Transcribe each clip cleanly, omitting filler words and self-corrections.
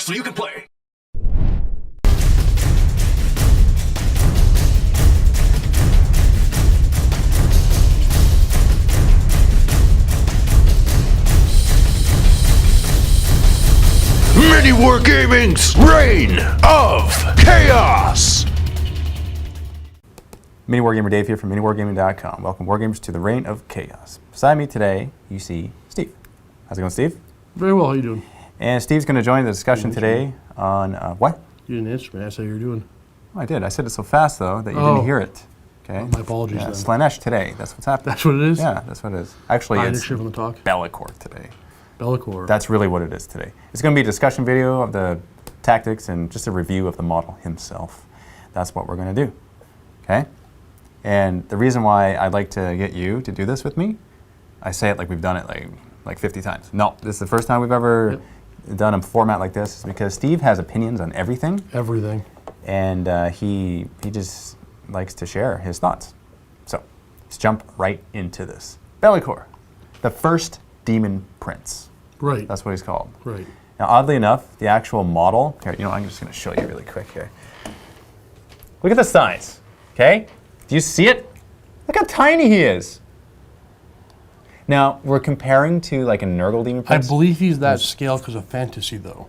so you can play. MiniWarGaming's Reign of Chaos! MiniWarGamer Dave here from MiniWarGaming.com. Welcome, Wargamers, to the Reign of Chaos. Beside me today, you see Steve. How's it going, Steve? Very well, how you doing? And Steve's going to join the discussion today on what? You didn't answer me. I asked how you're doing. Oh, I did. I said it so fast, though, that you didn't hear it. Okay. My apologies then. Slanesh today. That's what's happening. That's what it is? Yeah, that's what it is. Actually, it's on the talk. Bellicor today. Bellicor. That's really what it is today. It's going to be a discussion video of the tactics and just a review of the model himself. That's what we're going to do. Okay? And the reason why I'd like to get you to do this with me, I say it like we've done it like 50 times. No, this is the first time we've ever done a format like this, is because Steve has opinions on everything. Everything. And he just likes to share his thoughts. So let's jump right into this. Bellicor, the first demon prince. Right. That's what he's called. Right. Now, oddly enough, the actual model, here, I'm just going to show you really quick here. Look at the size, okay? Do you see it? Look how tiny he is. Now, we're comparing to like a Nurgle demon prince. I believe he's that scale because of fantasy, though.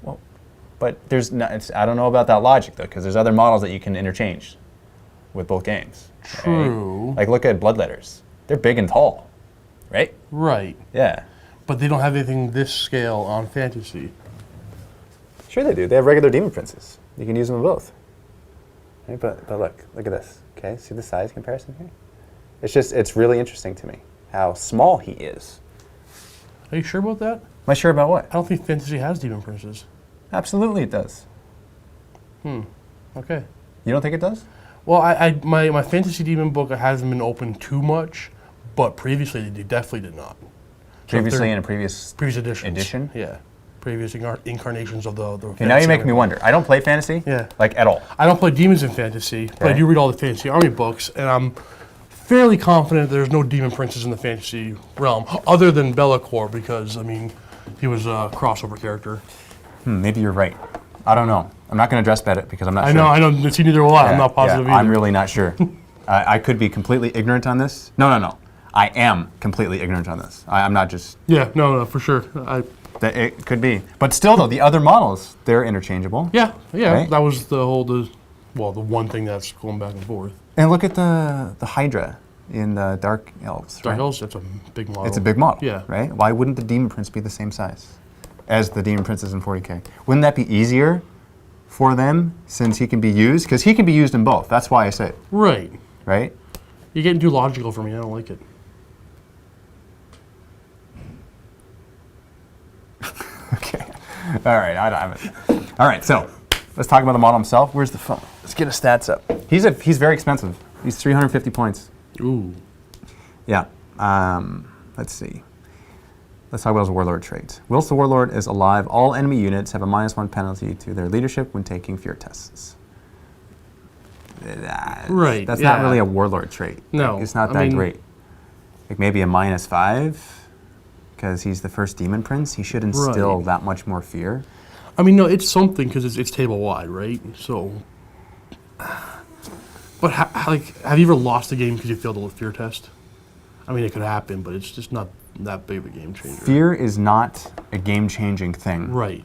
Well, but there's not, I don't know about that logic, though, because there's other models that you can interchange with both games. True. Right? Like, look at Bloodletters. They're big and tall, right? Right. Yeah. But they don't have anything this scale on fantasy. Sure they do. They have regular demon princes. You can use them in both. Right? But look at this. Okay, see the size comparison here? It's really interesting to me how small he is. Are you sure about that? Am I sure about what? I don't think fantasy has demon princes. Absolutely it does. Okay. You don't think it does? Well, my fantasy demon book hasn't been open too much, but previously they definitely did not. Previously in a previous editions. edition? Yeah. Previous incarnations of the okay, now you're making me wonder. I don't play fantasy, like at all. I don't play demons in fantasy, but I do read all the fantasy army books, and I'm fairly confident there's no demon princes in the fantasy realm, other than Bellicor, because, I mean, he was a crossover character. Maybe you're right. I don't know. I'm not going to dress bet it because I'm not sure. I know, neither will I. I'm not positive either. I'm really not sure. I could be completely ignorant on this. No. I am completely ignorant on this. I'm not just... Yeah, no, for sure. It could be. But still, though, the other models, they're interchangeable. Yeah, right? That was the one thing that's going back and forth. And look at the Hydra in the Dark Elves. Dark Elves, that's a big model. It's a big model, yeah. Right? Why wouldn't the Demon Prince be the same size as the Demon Princes in 40k? Wouldn't that be easier for them since he can be used? Because he can be used in both. That's why I say it. Right. Right? You're getting too logical for me. I don't like it. Okay. All right. All right. So let's talk about the model himself. Where's the phone? Let's get his stats up. He's very expensive. He's 350 points. Ooh. Yeah. Let's see. Let's talk about his warlord traits. Whilst the warlord is alive, all enemy units have a -1 penalty to their leadership when taking fear tests. Right. That's not really a warlord trait. No. It's not that great. Like maybe a -5. Because he's the first demon prince, he should instill that much more fear. I mean, no, it's something because it's table wide, right? So, but have you ever lost a game because you failed a fear test? I mean, it could happen, but it's just not that big of a game changer. Fear is not a game-changing thing. Right.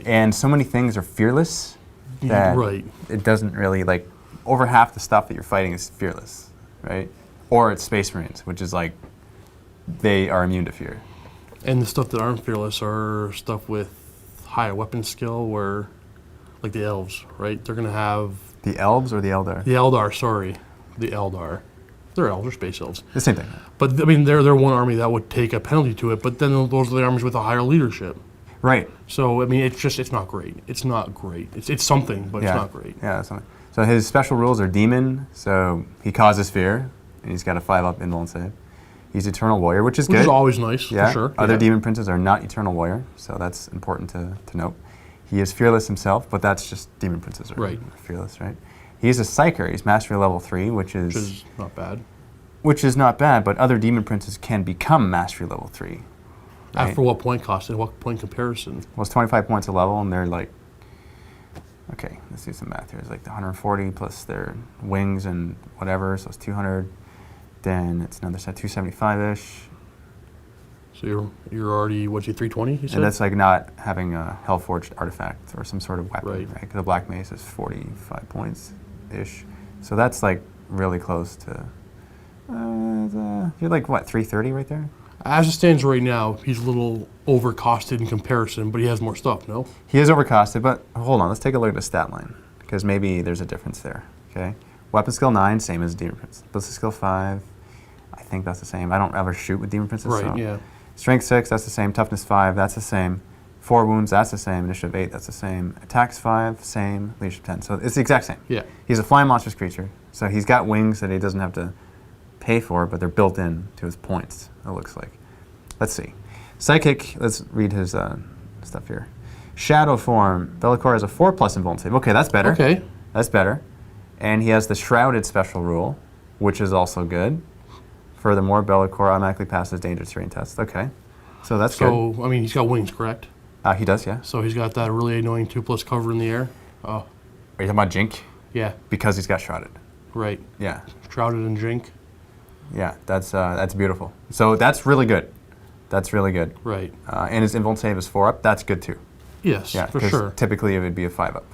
And so many things are fearless that it doesn't really, like, over half the stuff that you're fighting is fearless, right? Or it's Space Marines, which is like, they are immune to fear. And the stuff that aren't fearless are stuff with higher weapon skill, where, like the elves, right? They're going to have... The elves or the Eldar? The Eldar, sorry. The Eldar. They're elves or space elves. The same thing. But, I mean, they're one army that would take a penalty to it, but then those are the armies with a higher leadership. Right. So, I mean, it's not great. It's not great. It's something, but it's not great. Yeah, that's something. So his special rules are Demon, so he causes fear, and he's got a 5-up invuln save. He's Eternal Warrior, which is good. Which is always nice, for sure. Other Demon Princes are not Eternal Warrior, so that's important to note. He is Fearless himself, but that's just Demon Princes are fearless, right? He's a Psyker. He's Mastery level 3, which is not bad. Which is not bad, but other Demon Princes can become Mastery level 3. Right? After what point cost and what point comparison? Well, it's 25 points a level, and they're like, okay, let's do some math here. It's like the 140 plus their wings and whatever, so it's 200. Then it's another set, 275-ish. So you're already, what's your 320, you said? And that's like not having a Hellforged artifact or some sort of weapon, Right. right? Because the Black Mace is 45 points-ish. So that's like really close to, you're like, what, 330 right there? As it stands right now, he's a little overcosted in comparison, but he has more stuff, no? He is overcosted, but hold on, let's take a look at the stat line, because maybe there's a difference there, okay? Weapon skill 9, same as Demon Prince. Ballistic skill 5, I think that's the same. I don't ever shoot with Demon Princes. Right, so. yeah. Strength 6, that's the same. Toughness 5, that's the same. 4 wounds, that's the same. Initiative 8, that's the same. Attacks 5, same. Leadership 10. So it's the exact same. Yeah. He's a flying monstrous creature, so he's got wings that he doesn't have to pay for, but they're built in to his points, it looks like. Let's see. Psychic, let's read his stuff here. Shadow form, Be'lakor has a 4+ invuln save. Okay, that's better. Okay. That's better. And he has the Shrouded special rule, which is also good. Furthermore, Be'lakor automatically passes danger terrain tests. Okay, so that's good. So, I mean, he's got wings, correct? He does, yeah. So he's got that really annoying 2+ cover in the air. Oh, Are you talking about Jink? yeah, Because he's got Shrouded. right. Yeah, Shrouded in Jink. yeah, that's beautiful. So that's really good. That's really good. Right. And his invuln save is 4 up. That's good too. Yes, Yeah, for 'cause sure. typically it would be a 5 up.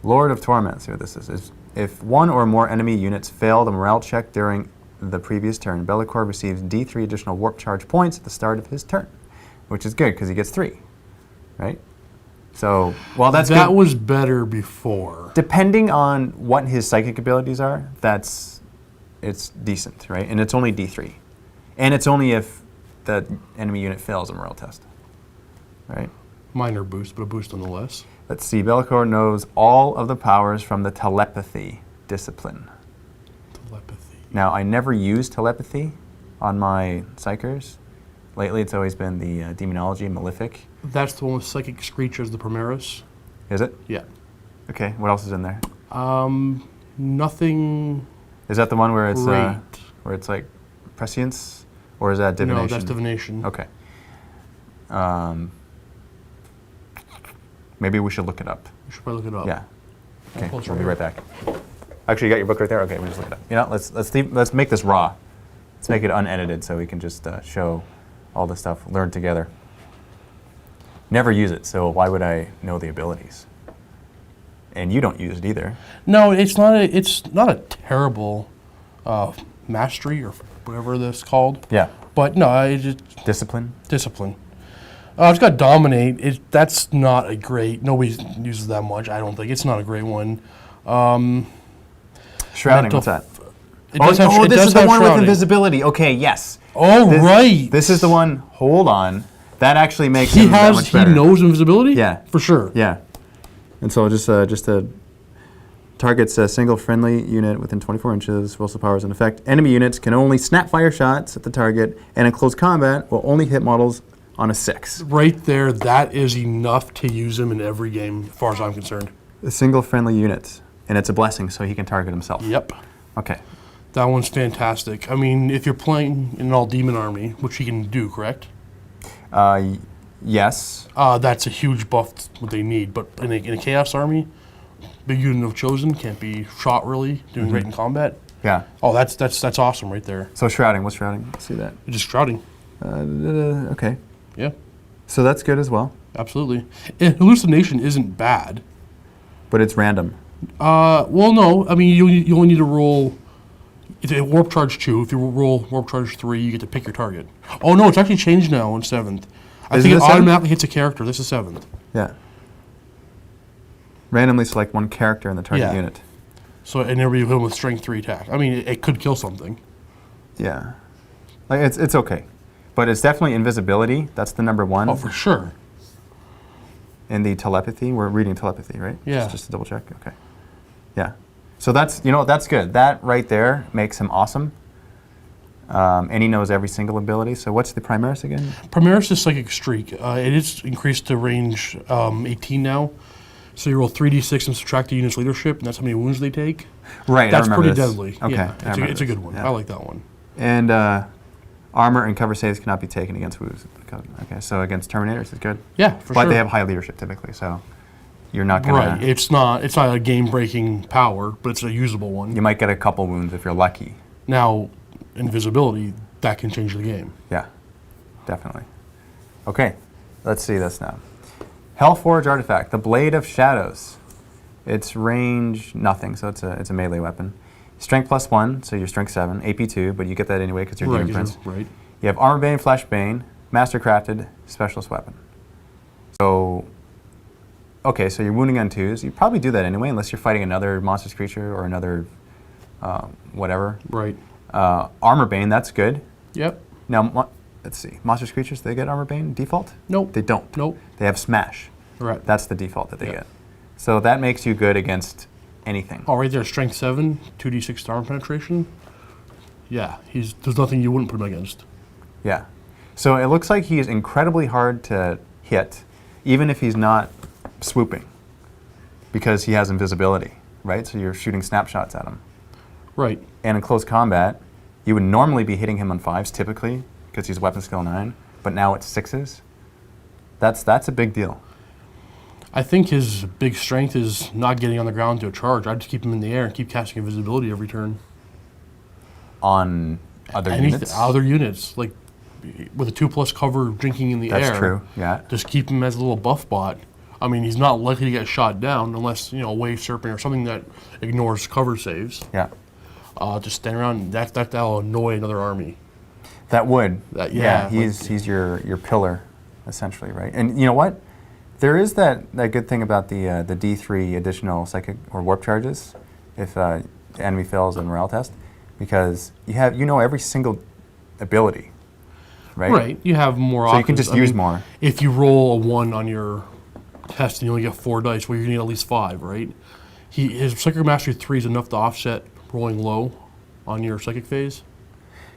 Lord of Torment, see what this is. If one or more enemy units fail the morale check during the previous turn, Be'lakor receives D3 additional warp charge points at the start of his turn, which is good because he gets 3, right? So, well, that's That good. was better before. Depending on what his psychic abilities are, it's decent, right? And it's only D3. And it's only if the enemy unit fails a morale test, right? Minor boost, but a boost nonetheless. Let's see, Be'lakor knows all of the powers from the Telepathy discipline. Telepathy. Now, I never use Telepathy on my Psychers. Lately, it's always been the Demonology Malefic. That's the one with Psychic Screech as the Primaris. Is it? Yeah. Okay, what else is in there? Nothing Is that the one where it's great. like prescience, or is that divination? No, that's divination. Okay. Maybe we should look it up. You should probably look it up. Yeah. Okay, close we'll be right right back. Actually, you got your book right there. Okay, we'll just look it up. You know, let's make this raw. Let's make it unedited so we can just show all the stuff learned together. Never use it, so why would I know the abilities? And you don't use it either. No, it's not a terrible mastery or whatever that's called. Yeah. But no, it's just Discipline. discipline. It's got dominate. That's not a great. Nobody uses that much. I don't think it's not a great one. Shrouding. Mental What's that? It does have, it this does is the have one with shrouding. invisibility. Okay, yes. Oh, right. This is the one. Hold on. That actually makes He him that much he better. knows invisibility. Yeah. for sure. Yeah. And so just targets a single friendly unit within 24 inches. Wilson powers in effect. Enemy units can only snap fire shots at the target, and in close combat will only hit models on a 6. Right there, that is enough to use him in every game, as far as I'm concerned. A single friendly unit, and it's a blessing, so he can target himself. Yep. Okay. That one's fantastic. I mean, if you're playing in an all-demon army, which he can do, correct? Yes. That's a huge buff, what they need. But in a chaos army, big unit of chosen can't be shot really, doing great in combat. Yeah. Oh, that's awesome right there. So shrouding. What's shrouding? Let's see that. You're just shrouding. Okay. Yeah, So that's good as well, absolutely. And hallucination isn't bad. but it's random. Well, no. I mean, you only need to roll. It's a warp charge 2. If you roll warp charge 3, you get to pick your target. Oh no, it's actually changed now in 7th. I Is think it it 7th? automatically hits a character. This is 7th. Yeah. Randomly select one character in the target Yeah. unit. So and everybody hit him with strength 3 attack. I mean, it could kill something. Yeah. Like it's okay. But it's definitely invisibility. That's the number 1. Oh, for sure. In the telepathy. We're reading telepathy, right? Yeah. Just to double check. Okay. Yeah. So that's that's good. That right there makes him awesome. And he knows every single ability. So what's the Primaris again? Primaris is Psychic Streak. It is increased to range 18 now. So you roll 3d6 and subtract the unit's leadership, and that's how many wounds they take. Right. That's I remember pretty this. deadly. Okay. Yeah, I remember it's a this. good one. Yeah. I like that one. And Armor and cover saves cannot be taken against wounds. Okay, so against Terminators is good. Yeah, for but sure. they have high leadership typically, so you're not gonna. Right. It's not a game-breaking power, but it's a usable one. You might get a couple wounds if you're lucky. Now, invisibility, that can change the game. Yeah, definitely. Okay, let's see this now. Hellforge artifact, the Blade of Shadows. Its range nothing, so it's a melee weapon. Strength +1, so you're strength 7. AP 2, but you get that anyway because you're Demon Prince. Right. You have Armor Bane, Flesh Bane, Mastercrafted, Specialist Weapon. So, okay, so you're wounding on 2s. You probably do that anyway, unless you're fighting another monstrous creature or another whatever. Right. Armor Bane, that's good. Yep. Now, let's see. Monstrous creatures, they get Armor Bane default? Nope. They don't. Nope. They have Smash. Right. That's the default that they Yep. get. So that makes you good against anything. Oh, right there, strength 7, 2d6 armor penetration. Yeah, there's nothing you wouldn't put him against. Yeah. So it looks like he is incredibly hard to hit, even if he's not swooping, because he has invisibility, right? So you're shooting snapshots at him. Right. And in close combat, you would normally be hitting him on 5s typically, because he's weapon skill 9, but now it's 6s. That's a big deal. I think his big strength is not getting on the ground to a charge. I'd just keep him in the air and keep casting invisibility every turn. On other units? Other units, like with a 2+ cover drinking in the air. That's true, yeah. Just keep him as a little buff bot. I mean, he's not likely to get shot down unless, Wave Serpent or something that ignores cover saves. Yeah. Just stand around, that'll annoy another army. That would. Yeah, he's your pillar, essentially, right? And you know what? There is that good thing about the D3 additional psychic or warp charges if the enemy fails a morale test, because you know every single ability, right? Right. You have more options. So you can just use more. If you roll a 1 on your test and you only get 4 dice, well, you're going to need at least 5, right? His Psychic Mastery 3 is enough to offset rolling low on your psychic phase.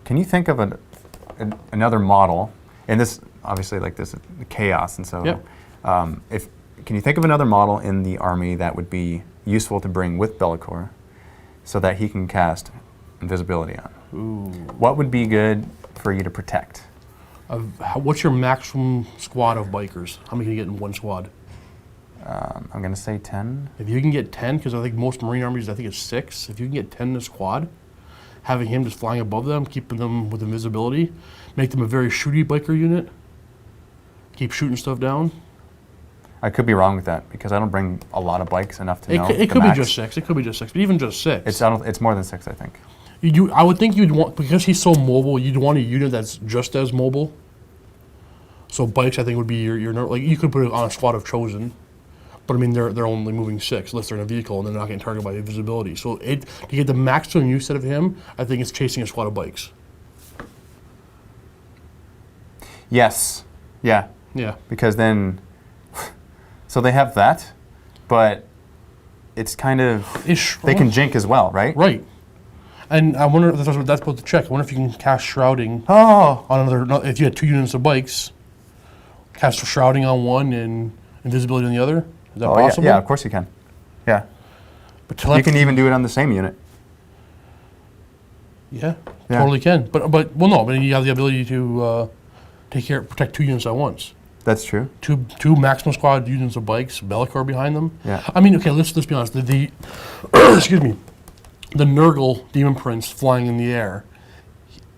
Can you think of another model, and this, obviously, like this is chaos, and so... Yep. Can you think of another model in the army that would be useful to bring with Be'lakor so that he can cast invisibility on? Ooh. What would be good for you to protect? What's your maximum squad of bikers? How many can you get in one squad? I'm going to say 10. If you can get 10, because I think most Marine armies, I think it's 6. If you can get 10 in a squad, having him just flying above them, keeping them with invisibility, make them a very shooty biker unit, keep shooting stuff down. I could be wrong with that because I don't bring a lot of bikes enough to know. It could be just 6. It could be just 6, but even just 6. It's more than 6, I think. I would think you'd want, because he's so mobile, you'd want a unit that's just as mobile. So bikes, I think, would be your like you could put it on a squad of Chosen, but I mean they're only moving 6 unless they're in a vehicle and they're not getting targeted by invisibility. So to get the maximum use out of him, I think it's chasing a squad of bikes. Yes. Yeah. Yeah. Because then, so they have that, but it's kind of they can jink as well, right? Right. And I wonder if that's supposed to check. I wonder if you can cast Shrouding Oh. on another. If you had 2 units of bikes, cast Shrouding on one and Invisibility on the other. Is that possible? Yeah, of course you can. Yeah. But You can even do it on the same unit. Yeah, Yeah. totally can. But you have the ability to protect 2 units at once. That's true. Two maximum squad units of bikes, Be'lakor behind them. Yeah. I mean, okay, let's be honest. The excuse me, the Nurgle Demon Prince flying in the air.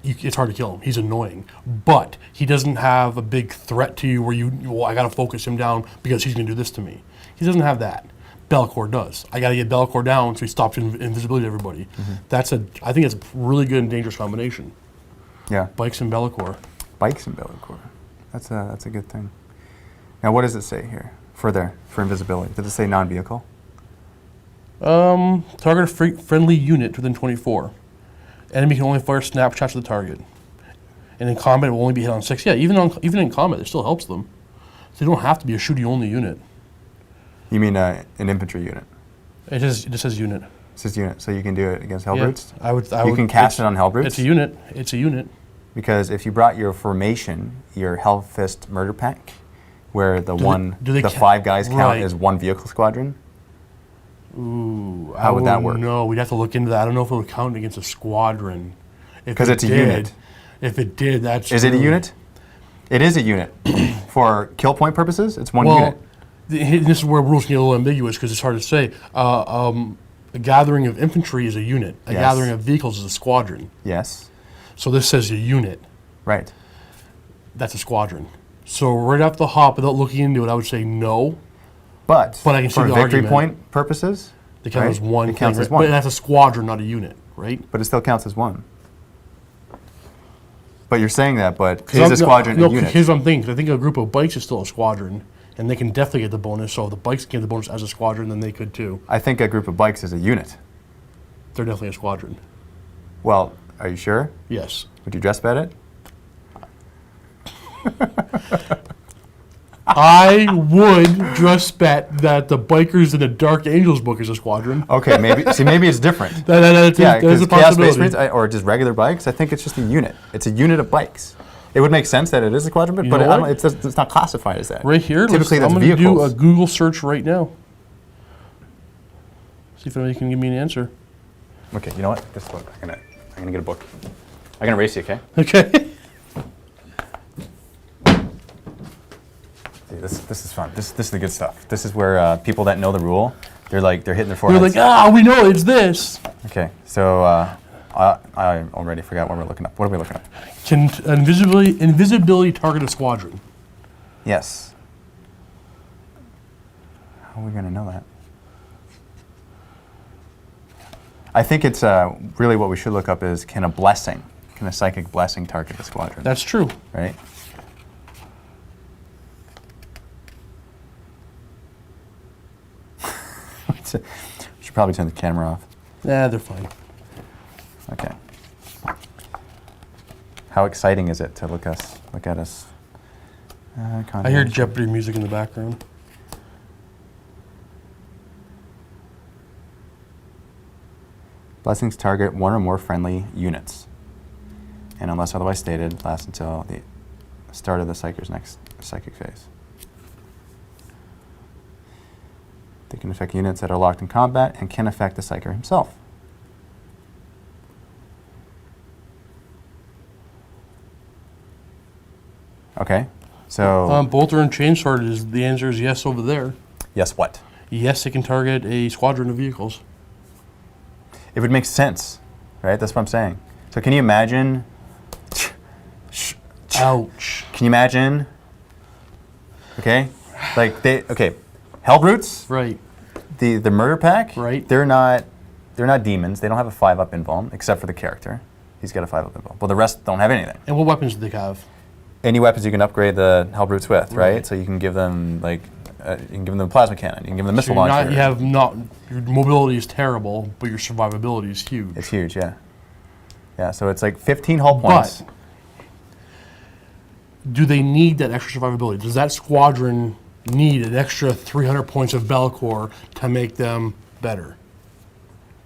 It's hard to kill him. He's annoying, but he doesn't have a big threat to you where I got to focus him down because he's going to do this to me. He doesn't have that. Be'lakor does. I got to get Be'lakor down so he stops invisibility to everybody. Mm-hmm. I think it's a really good and dangerous combination. Yeah. Bikes and Be'lakor. Bikes and Be'lakor. That's a good thing. Now, what does it say here for invisibility? Does it say non-vehicle? Target a friendly unit within 24. Enemy can only fire snapshots at the target. And in combat, it will only be hit on 6. Yeah, even in combat, it still helps them. So they don't have to be a shooty-only unit. You mean an infantry unit? It just says unit. It says unit, so you can do it against Hellbrutes? Yeah, you can cast it on Hellbrutes? It's a unit. It's a unit. Because if you brought your formation, your Hellfist murder pack, where the 5 guys count as 1 vehicle squadron, ooh, how would that work? No, we'd have to look into that. I don't know if it would count against a squadron. Because it's a unit. If it did, that's Is it a really- unit? It is a unit. For kill point purposes, it's one Well, unit. this is where rules get a little ambiguous because it's hard to say. A gathering of infantry is a unit. A Yes. gathering of vehicles is a squadron. Yes. So this says a unit. Right. That's a squadron. So right off the hop, without looking into it, I would say no. But I can see for the victory argument. point purposes, They count right, as one. It counts thing, as right? one. But that's a squadron, not a unit, right? But it still counts as one. But you're saying that, but is a squadron no, a unit? here's what I'm thinking. 'Cause I think a group of bikes is still a squadron, and they can definitely get the bonus. So if the bikes can get the bonus as a squadron, then they could too. I think a group of bikes is a unit. They're definitely a squadron. Well, are you sure? Yes. Would you dress bet it? I would just bet that the bikers in the Dark Angels book is a squadron. Okay, maybe. See, maybe it's different. That is Yeah, a because Chaos Space possibility. Marines or just regular bikes, I think it's just a unit. It's a unit of bikes. It would make sense that it is a quadrant, but know I what? it's not classified as that. Right here, Typically, I'm that's going to do a vehicles. Google search right now. See if anybody can give me an answer. Okay, you know what? Guess what? I'm gonna get a book. I'm gonna race you, okay? Okay. See, this is fun. This is the good stuff. This is where people that know the rule, they're hitting their You're foreheads. like, we know it's this. Okay, so I already forgot what we're looking up. What are we looking up? Can invisibility target a squadron? Yes. How are we gonna know that? I think it's really what we should look up is can a psychic blessing target the squadron? That's true. Right? Should probably turn the camera off. Nah, they're fine. Okay. How exciting is it to look at us? I hear Jeopardy music in the background. Blessings target one or more friendly units, and unless otherwise stated, last until the start of the psyker's next psychic phase. They can affect units that are locked in combat and can affect the psyker himself. Okay, so Bolter and Chainsword is the answer is yes over there. yes, what? Yes, it can target a squadron of vehicles. It would make sense, right? That's what I'm saying. So can you imagine? Ouch. Can you imagine? Okay, Hellbrutes, Right. the murder pack, Right. They're not demons. They don't have a 5-up invuln, except for the character. He's got a 5-up invuln. Well, the rest don't have anything. And what weapons do they have? Any weapons you can upgrade the Hellbrutes with, right? Right. So you can give them you can give them a plasma cannon. You can give them a So missile you're launcher. your mobility is terrible, but your survivability is huge. It's huge, yeah. Yeah, so it's like 15 hull points. But do they need that extra survivability? Does that squadron need an extra 300 points of Bellicor to make them better?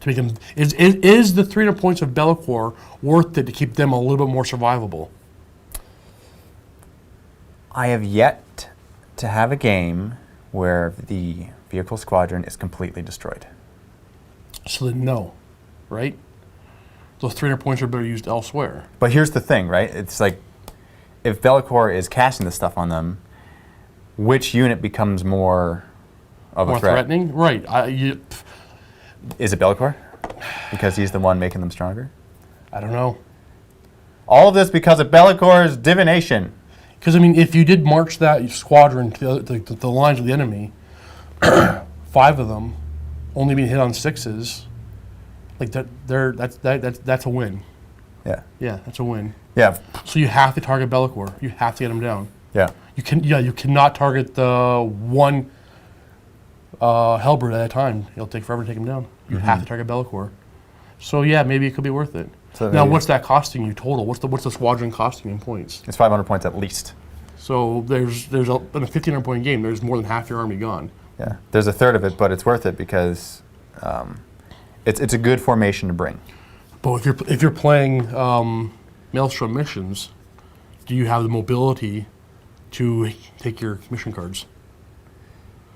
To make them is the 300 points of Bellicor worth it to keep them a little bit more survivable? I have yet to have a game where the vehicle squadron is completely destroyed. So then no, right? Those 300 points are better used elsewhere. But here's the thing, right? It's like, if Bellicor is casting this stuff on them, which unit becomes more of a More threat? threatening, right? Is it Bellicor? Because he's the one making them stronger? I don't know. All of this because of Bellicor's divination. Because I mean, if you did march that squadron to the lines of the enemy, 5 of them only being hit on 6s, like that's a win. Yeah. Yeah, that's a win. Yeah. So you have to target Bellicor. You have to get him down. Yeah. You cannot target the one Hellbrute at a time. It'll take forever to take him down. You have to target Bellicor. So yeah, maybe it could be worth it. So Now, what's that costing you total? What's the squadron costing in points? It's 500 points at least. So there's in a 1,500 point game, there's more than half your army gone. Yeah. There's a third of it, but it's worth it because it's a good formation to bring. But if you're playing Maelstrom missions, do you have the mobility to take your mission cards?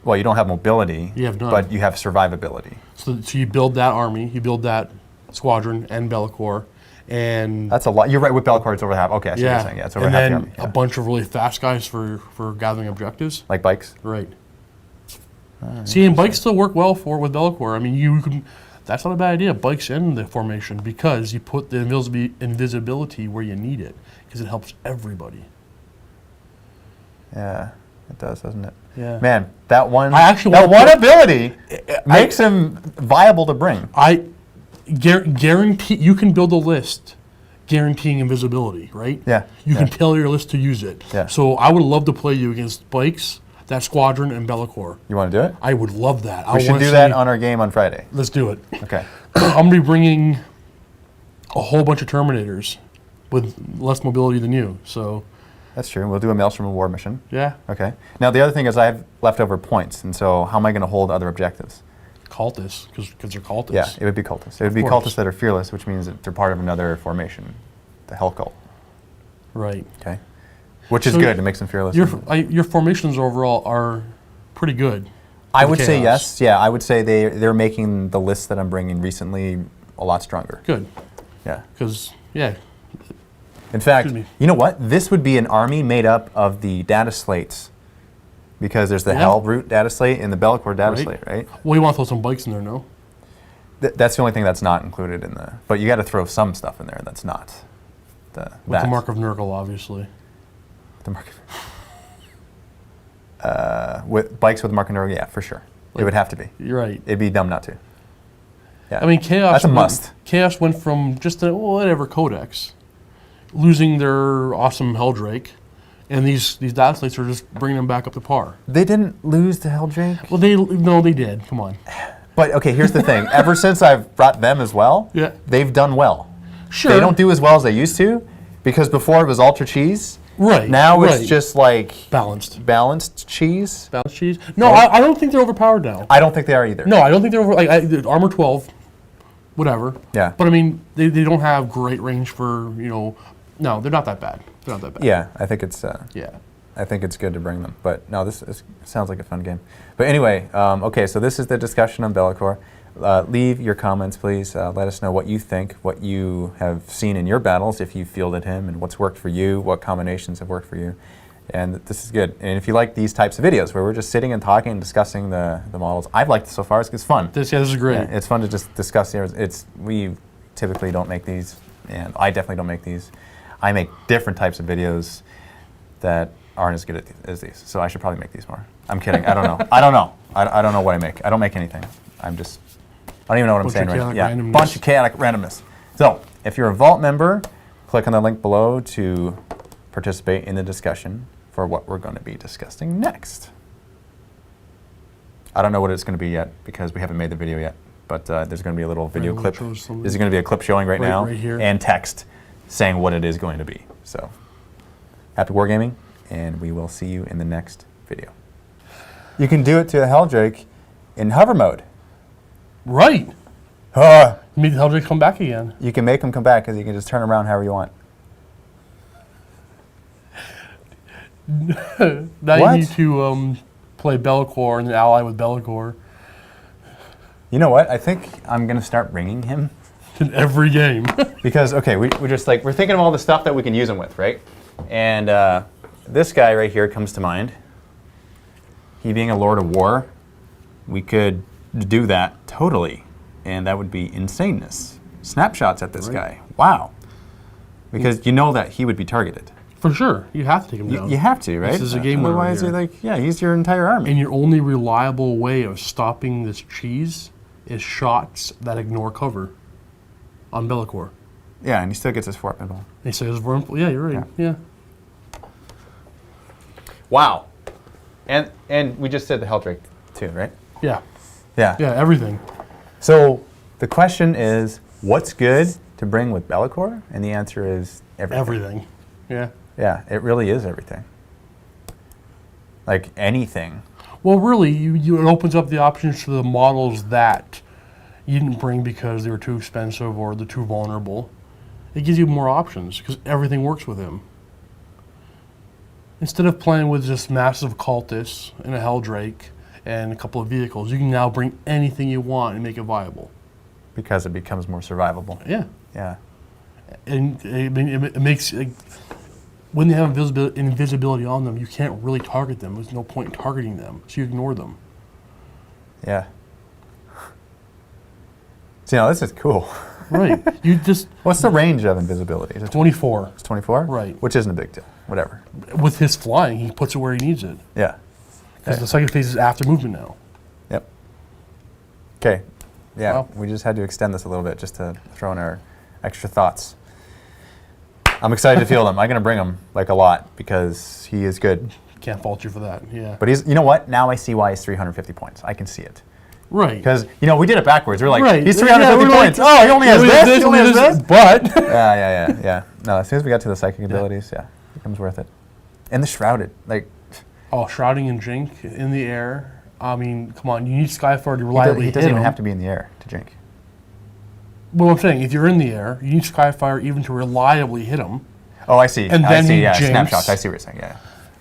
Well, you don't have mobility, You have none. but you have survivability. So you build that army, you build that squadron and Bellicor, And That's a lot. You're right, with Bellicor, it's over half. Okay, I see what you're yeah, saying. Yeah, it's over and half the then army. Yeah. a bunch of really fast guys for gathering objectives. Like bikes? Right. See, and bikes still work well with Bellicor. I mean, you can. That's not a bad idea. Bikes in the formation because you put the invisibility where you need it because it helps everybody. Yeah, it does, doesn't it? Yeah. Man, that one ability makes him viable to bring. I guarantee you can build a list guaranteeing invisibility, right? Yeah. You can tell your list to use it. Yeah. So I would love to play you against bikes, that squadron, and Bellicor. You want to do it? I would love that. We should do that on our game on Friday. Let's do it. Okay. I'm going to be bringing a whole bunch of Terminators with less mobility than you. So That's true. We'll do a Maelstrom of War mission. yeah, Okay. Now, the other thing is I have leftover points, and so how am I going to hold other objectives? cultists because they're cultists. Yeah, it would be cultists. It would be course. cultists that are fearless, which means that they're part of another formation, the Hell Cult. Right. Okay. Which is So good. It makes them fearless. Your formations overall are pretty good. I for would say Chaos. yes. Yeah, I would say they're making the list that I'm bringing recently a lot stronger. Good. Yeah. Because yeah, In fact, Excuse me. you know what? This would be an army made up of the data slates, because there's the Yeah. Hell Root data slate and the Bellicor data Right. slate, right? well, you want to throw some bikes in there, no? That's the only thing that's not included in the. But you got to throw some stuff in there that's not. With that. the mark of Nurgle, obviously. The mark. With bikes with mark and Nurgle, yeah, for sure. It would have to be. You're right. It'd be dumb not to. Yeah. I mean, Chaos. That's a must. Chaos went from just a whatever codex, losing their awesome Helldrake, and these data slates are just bringing them back up to par. They didn't lose to Helldrake. Well, they did. Come on. But okay, here's the thing. Ever since I've brought them as well, Yeah. they've done well. Sure. They don't do as well as they used to, because before it was ultra cheese. Right. Now right. it's just like balanced. balanced cheese. Balanced cheese. No, I don't think they're overpowered now. I don't think they are either. No, I don't think they're over. Like armor 12, whatever. Yeah. But I mean, they don't have great range for No, they're not that bad. They're not that bad. Yeah, I think it's. Yeah. I think it's good to bring them. But no, this sounds like a fun game. But anyway, okay, so this is the discussion on Bellicor. Leave your comments, please. Let us know what you think, what you have seen in your battles, if you fielded him, and what's worked for you, what combinations have worked for you. And this is good. And if you like these types of videos where we're just sitting and talking and discussing the models, I've liked it so far. It's fun. This is great. Yeah, it's fun to just discuss. We typically don't make these, and I definitely don't make these. I make different types of videos that aren't as good as these, so I should probably make these more. I'm kidding. I don't know. I don't know. I don't know what I make. I don't make anything. I don't even know what I'm Bunch saying of right now. chaotic Yeah, randomness. bunch of chaotic randomness. So, if you're a Vault member, click on the link below to participate in the discussion for what we're going to be discussing next. I don't know what it's going to be yet because we haven't made the video yet, but there's going to be a little video Randomly clip. chose something. There's going to be a clip showing right now right here. and text saying what it is going to be. So, happy wargaming, and we will see you in the next video. You can do it to a Helldrake in hover mode. Right. Uh, Make Helldrake come back again. You can make them come back because you can just turn around however you want. Now What? you need to play Bellicor and then ally with Bellicor You know what? I think I'm going to start ringing him. in every game. Because, okay, we're just like, we're thinking of all the stuff that we can use him with, right? And this guy right here comes to mind. He being a Lord of War, we could do that totally. And that would be insaneness. Snapshots at this guy. Wow. Because you know that he would be targeted. For sure. You have to take him down. You have to, right? This is a game winner Otherwise, here. you're like, yeah, he's your entire army. And your only reliable way of stopping this cheese is shots that ignore cover on Bellicor. Yeah, and he still gets his fort middle. He says, yeah, you're right. Yeah. Wow. And we just said the Helldrake too, right? Yeah. Yeah. Yeah, everything. So the question is, what's good to bring with Bellicor? And the answer is everything. Everything. Yeah. Yeah, it really is everything. Like anything. Well, really, it opens up the options to the models that you didn't bring because they were too expensive or they're too vulnerable. It gives you more options because everything works with him. Instead of playing with just massive cultists and a Helldrake and a couple of vehicles, you can now bring anything you want and make it viable. Because it becomes more survivable. Yeah. Yeah. And I mean, it makes when they have invisibility on them, you can't really target them. There's no point in targeting them, so you ignore them. Yeah. So, this is cool. Right. You just What's the range of invisibility? Is it 24. It's 24? Right. Which isn't a big deal. Whatever. With his flying, he puts it where he needs it. Yeah. Because the second phase is after movement now. Yep. Okay. Yeah, Wow. we just had to extend this a little bit just to throw in our extra thoughts. I'm excited to field him. I'm going to bring him like a lot because he is good. Can't fault you for that. Yeah. But he's, you know what? Now I see why he's 350 points. I can see it. Right. Because, we did it backwards. We're like, Right. he's 350 Yeah, points. Oh, he only has this? He only has this? But Yeah. No, as soon as we got to the psychic abilities, it becomes worth it. And the shrouded. Like, shrouding and Jink in the air. I mean, come on. You need Skyfire to reliably he doesn't hit even him. have to be in the air to drink. Well, I'm saying, if you're in the air, you need Skyfire even to reliably hit him. Oh, I see. And I then see, he yeah, jinx. snapshots. I see what you're saying, yeah.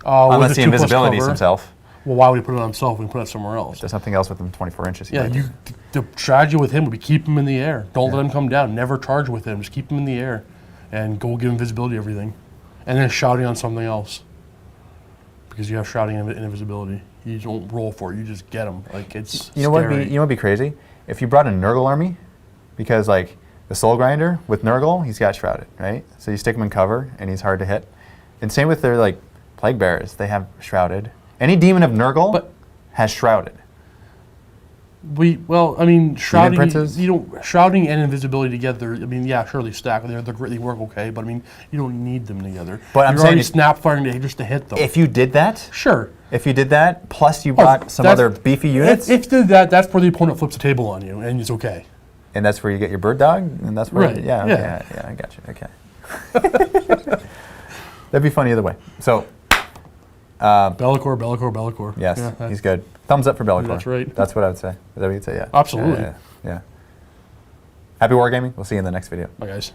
With Unless the he 2+ invisibilities cover. himself. Well, why would he put it on himself when he put it somewhere else? There's something else within 24 inches. Yeah, the strategy with him would be keep him in the air. Don't let him come down. Never charge with him. Just keep him in the air and go give him visibility, everything. And then shouting on something else. Because you have shouting and invisibility. You don't roll for it. You just get him. Like, it's You know what scary. would be crazy? If you brought a Nurgle army, because like the Soul Grinder with Nurgle, he's got shrouded, right? So you stick him in cover and he's hard to hit. And same with their like Plague Bearers, they have shrouded. Any demon of Nurgle has shrouded. Shrouding. princes? Shrouding and invisibility together. I mean, yeah, sure they stack. They work okay, but I mean, you don't need them together. But I'm You're saying already snap firing just to hit them. If you did that, Sure. if you did that, plus you brought some other beefy units, If you did that, that's where the opponent flips the table on you, and it's okay. and that's where you get your bird dog, and that's where, Right, yeah, I got you, okay. That'd be funny either way. So, Be'lakor. yes, Yeah, he's good. Thumbs up for Be'lakor. That's right. That's what I would say. Is that what you'd say? Yeah. Absolutely. Yeah. Happy wargaming. We'll see you in the next video. Bye, guys.